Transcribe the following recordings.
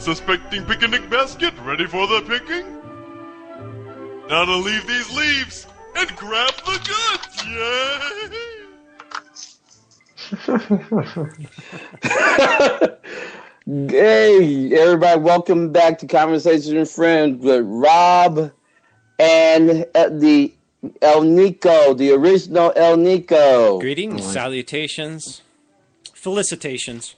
unsuspecting picnic basket ready for the picking? Now to leave these leaves and grab the goods! Yay! Hey, everybody, welcome back to Conversations with Friends with Rob and the El Nico, the original El Nico. Greetings, salutations, felicitations.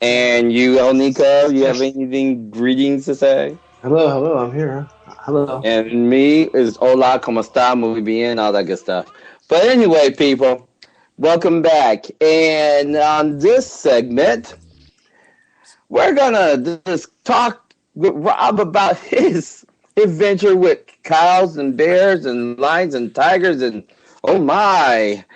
And you, El Nico, you have anything greetings to say? Hello, I'm here. Hello. And me is hola, como está, muy bien, all that good stuff. But anyway, people, welcome back. And on this segment, we're gonna just talk with Rob about his adventure with cows and bears and lions and tigers and oh my.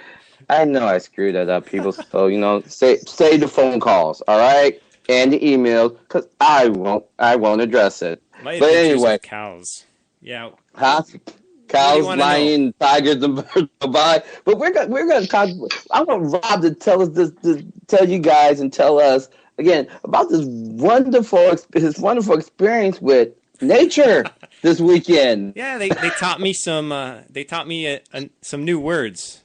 I know I screwed that up, people. So, say the phone calls, all right? And the emails, because I won't address it. My but anyway. Cows. Yeah. Huh? Cows, lions, tigers, and birds go by. But we're gonna talk. I want Rob to tell us to tell you guys and tell us again about his wonderful experience with nature this weekend. Yeah, they taught me some some new words.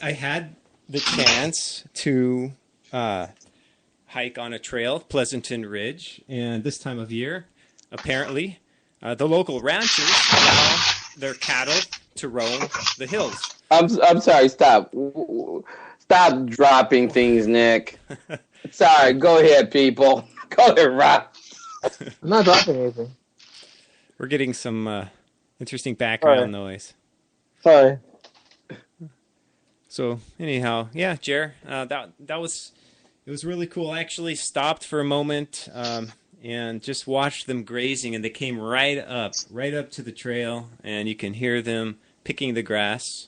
I had the chance to hike on a trail, Pleasanton Ridge, and this time of year, apparently, the local ranchers allow their cattle to roam the hills. I'm sorry. Stop dropping things, Nick. Sorry. Go ahead, people. Go ahead, Rob. I'm not dropping anything. We're getting some interesting background noise. Sorry. So anyhow, yeah, Jer, it was really cool. I actually stopped for a moment and just watched them grazing, and they came right up to the trail, and you can hear them picking the grass.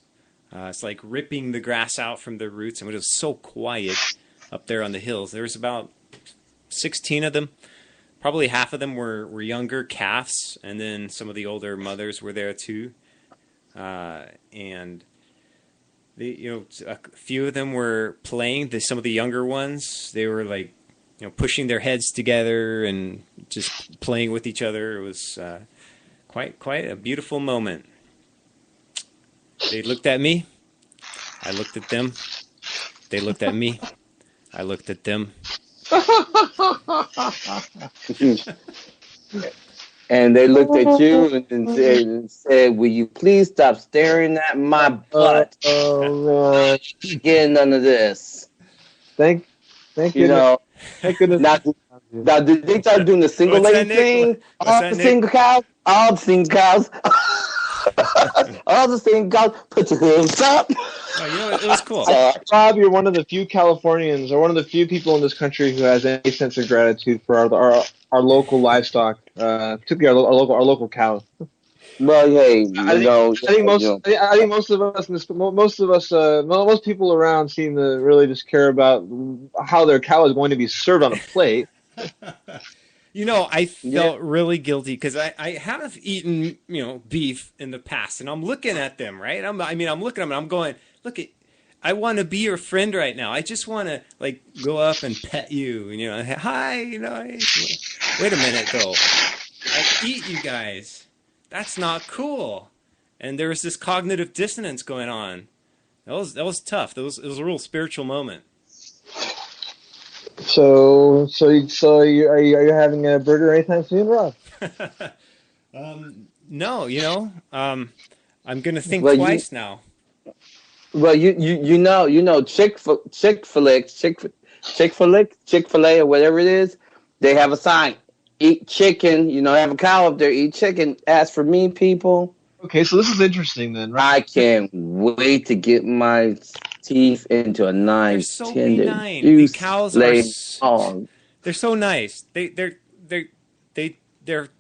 It's like ripping the grass out from the roots, and it was so quiet up there on the hills. There was about 16 of them. Probably half of them were younger calves, and then some of the older mothers were there too. And a few of them were playing. Some of the younger ones, they were like, pushing their heads together and just playing with each other. It was quite a beautiful moment. They looked at me. I looked at them. They looked at me. I looked at them. And they looked at you and said, "Will you please stop staring at my butt? Oh, Get none of this." Thank you. Thank goodness. Now, did they start doing the single lady thing? All the single cows. All the single cows, put your hooves up. Oh, it was cool. Rob, you're one of the few Californians, or one of the few people in this country who has any sense of gratitude for our local livestock, particularly our local cows. Well, hey, I think most people around seem to really just care about how their cow is going to be served on a plate. I felt really guilty because I have eaten, beef in the past, and I'm looking at them, right? I'm looking at them, and I'm going, look, I want to be your friend right now. I just want to, go up and pet you, hi, Wait a minute, though. I eat you guys. That's not cool. And there was this cognitive dissonance going on. That was tough. It was a real spiritual moment. So are you having a burger anytime soon, Rob? No, I'm gonna think twice now. Well, Chick-fil-A or whatever it is, they have a sign: eat chicken. Have a cow up there, eat chicken. As for me, people. Okay, so this is interesting then, right? I can't wait to get my teeth into a nice, tender, the cows they're so nice. They're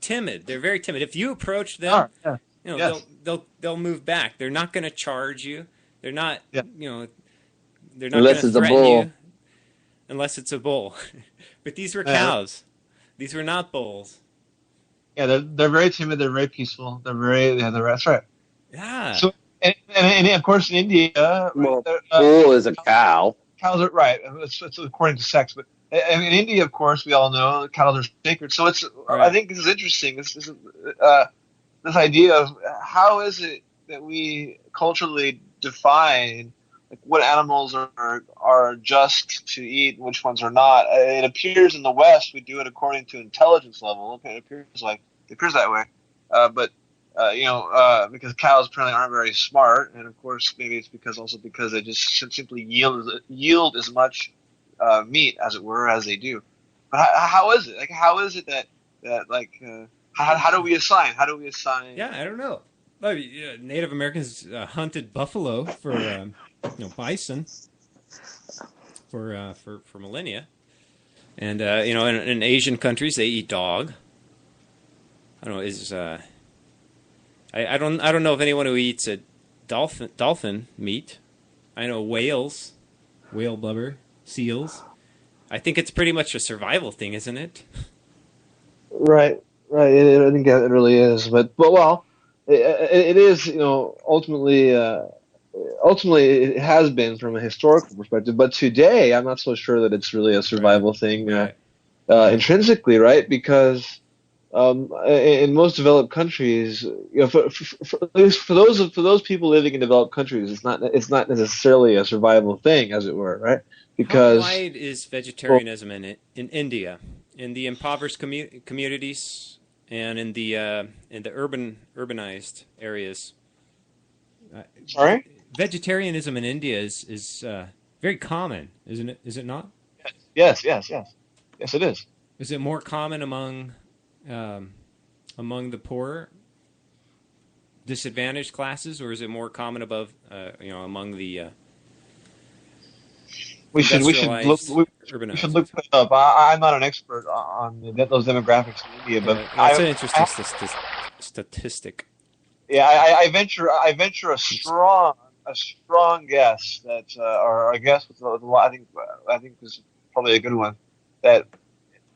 timid. They're very timid. If you approach them, they'll move back. They're not going to charge you. They're not, they're not unless it's a bull. Unless it's a bull. But these were cows. These were not bulls. Yeah, they're very timid. They're very peaceful. That's right. Yeah. So and of course in India, Well, bull is a cow. cows are right. It's according to sex, but in India, of course, we all know cows are sacred. So it's. Right. I think this is interesting. This idea of how is it that we culturally define like what animals are just to eat, and which ones are not. It appears in the West we do it according to intelligence level. Okay, it appears that way, but. Because cows apparently aren't very smart, and of course maybe it's because they just simply yield as much meat, as it were, as they do. But how is it? Like, how is it that how do we assign? How do we assign? Yeah, I don't know. Well, Native Americans hunted buffalo for bison for millennia, and in Asian countries they eat dog. I don't know. I don't know of anyone who eats a dolphin meat. I know whales, whale blubber, seals. I think it's pretty much a survival thing, isn't it? Right. I think it really is, but it is. Ultimately it has been from a historical perspective, but today I'm not so sure that it's really a survival thing intrinsically, right? Because in most developed countries, at least for those people living in developed countries, it's not necessarily a survival thing, as it were, right? Because how wide is vegetarianism in India, in the impoverished communities, and in the urbanized areas? Sorry? Vegetarianism in India is very common, isn't it? Is it not? Yes, it is. Is it more common among the poorer, disadvantaged classes, or is it more common among the we should look that up. I'm not an expert on those demographics in India, but it's an interesting statistic. Yeah, I venture a strong guess that, or a guess with I think this is probably a good one, that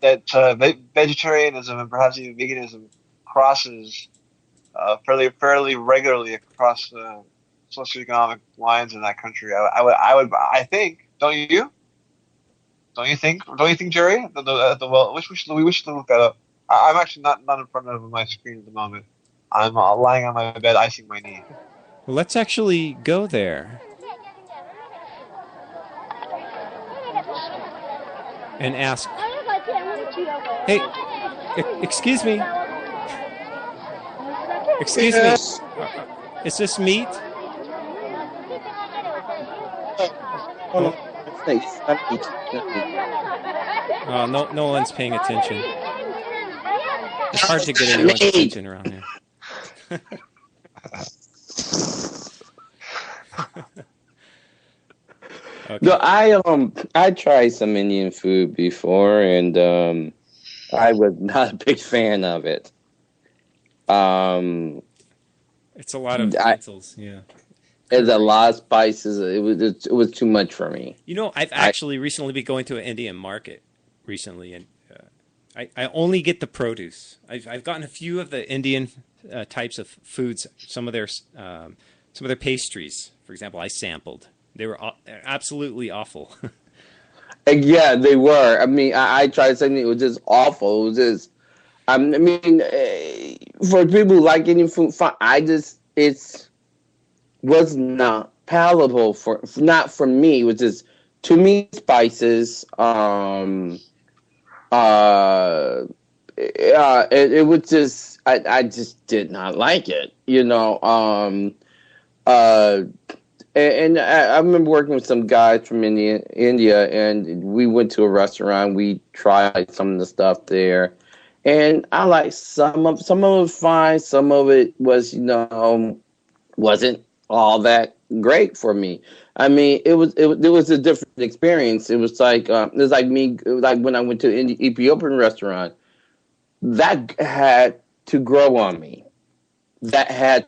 vegetarianism and perhaps even veganism crosses fairly regularly across socioeconomic lines in that country. I think. Don't you? Don't you think, Jerry? We should look that up. I'm actually not in front of my screen at the moment. I'm lying on my bed, icing my knee. Well, let's actually go there and ask. Hey, excuse me. Excuse me. Is this meat? Oh, no one's paying attention. It's hard to get anyone's attention around here. Okay. No, I tried some Indian food before, and I was not a big fan of it. It's a lot of utensils, yeah. It's a lot of spices. It was too much for me. I've actually recently been going to an Indian market recently, and I only get the produce. I've gotten a few of the Indian types of foods. Some of their pastries, for example, I sampled. They were absolutely awful. Yeah, they were. I mean, I tried something. It was just awful. It was just. I mean, for people who like Indian food, fine. It was not palatable not for me. It was just too many spices. It was just. I just did not like it. And I remember working with some guys from India, and we went to a restaurant. We tried some of the stuff there, and I liked some of it was fine. Some of it was, wasn't all that great for me. I mean, it was a different experience. It was like when I went to an Ethiopian restaurant. That had to grow on me. I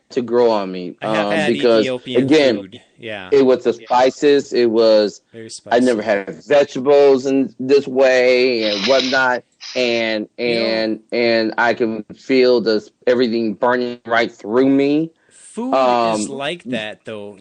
have had because Ethiopian again, food. Yeah. It was the spices. It was very spicy. I never had vegetables in this way and whatnot, and I can feel everything burning right through me. food is like that, though.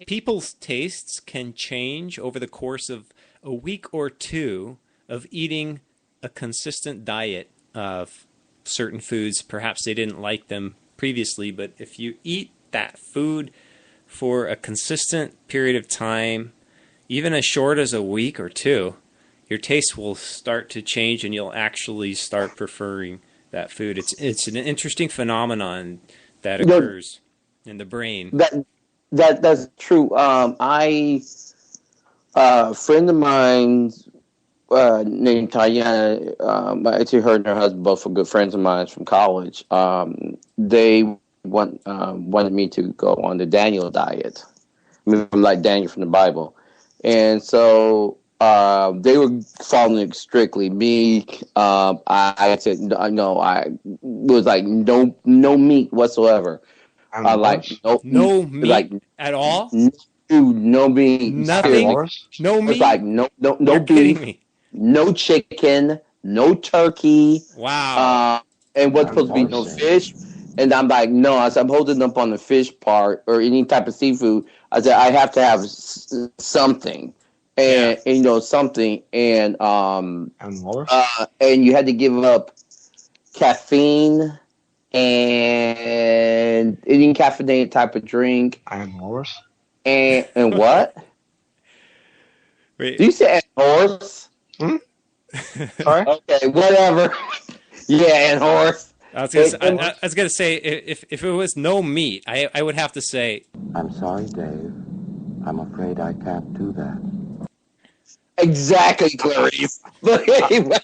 People's tastes can change over the course of a week or two of eating a consistent diet of certain foods. Perhaps they didn't like them previously, but if you eat that food for a consistent period of time, even as short as a week or two, your taste will start to change and you'll actually start preferring that food. It's an interesting phenomenon that occurs in the brain. That's true. A friend of mine named Tayana, actually her and her husband both were good friends of mine from college. They wanted me to go on the Daniel diet, like Daniel from the Bible, and so they were following it strictly. Me, I said no. I was like no meat whatsoever. Like no meat like, at all. No meat. Nothing. No meat. It's like no beef, no chicken, no turkey. Wow. And what's supposed to be no fish. And I'm like, no. I said, I'm holding up on the fish part or any type of seafood. I said, I have to have something. And something. And and you had to give up caffeine and any caffeinated type of drink. Iron horse. And what? Wait. Do you say horse? Hmm? Sorry? Okay, whatever. Yeah, and horse. I was gonna say if it was no meat, I would have to say. I'm sorry, Dave. I'm afraid I can't do that. Exactly, Clarice. But anyway,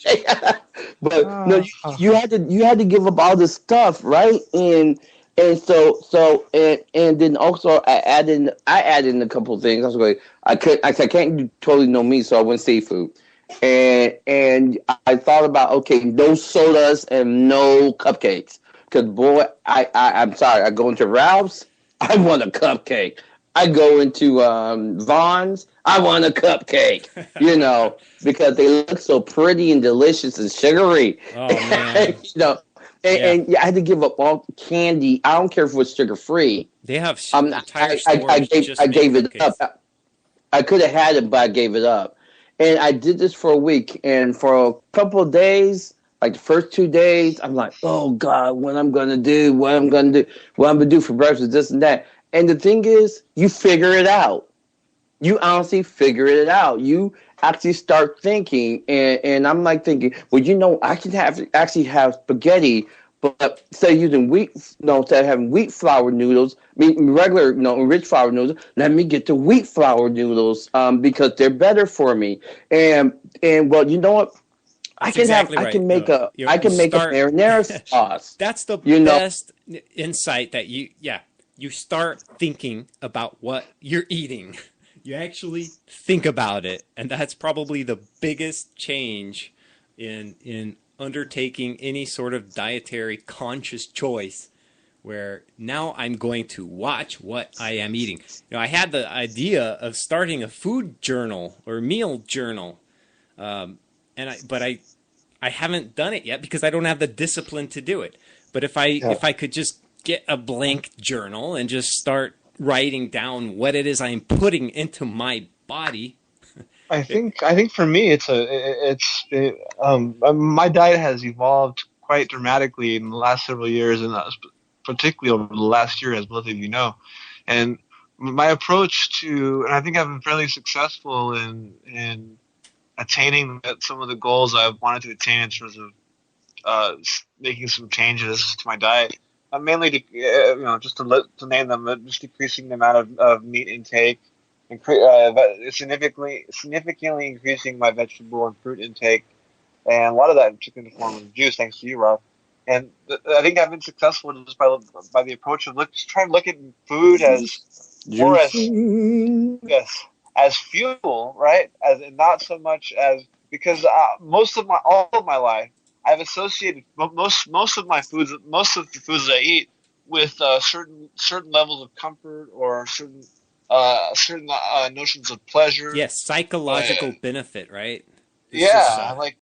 no, you had to give up all this stuff, right? And so then also I added in a couple of things. I was like, I can't do totally no meat, so I went seafood. And I thought about, okay, no sodas and no cupcakes. Because, boy, I'm sorry, I go into Ralph's, I want a cupcake. I go into Vaughn's, I want a cupcake, because they look so pretty and delicious and sugary. Oh, man. And I had to give up all candy. I don't care if it was sugar-free. They have I gave it up. I could have had it, but I gave it up. And I did this for a week. And for a couple of days, like the first 2 days, I'm like, oh, God, what I'm going to do for breakfast, this and that. And the thing is, you figure it out. You honestly figure it out. You actually start thinking. And I'm like thinking, well, I can actually have spaghetti, but instead of using instead of having wheat flour noodles, regular, rich flour noodles, let me get the wheat flour noodles because they're better for me. And well, you know what? I can make a marinara sauce. That's the best insight that you start thinking about what you're eating. You actually think about it, and that's probably the biggest change in undertaking any sort of dietary conscious choice, where now I'm going to watch what I am eating. I had the idea of starting a food journal or meal journal, but I haven't done it yet because I don't have the discipline to do it. But if I could just get a blank journal and just start writing down what it is I'm putting into my body. I think for me my diet has evolved quite dramatically in the last several years, and particularly over the last year, as both of you know. And my approach and I think I've been fairly successful in attaining some of the goals I've wanted to attain in terms of making some changes to my diet. Mainly, just to name them, just decreasing the amount of meat intake, and significantly increasing my vegetable and fruit intake, and a lot of that in the form of juice, thanks to you, Rob. And I think I've been successful just by the approach of trying to look at food as more as fuel, right? As not so much as because all of my life I've associated most of the foods that I eat with certain levels of comfort or certain notions of pleasure. Yes, psychological benefit, right? Like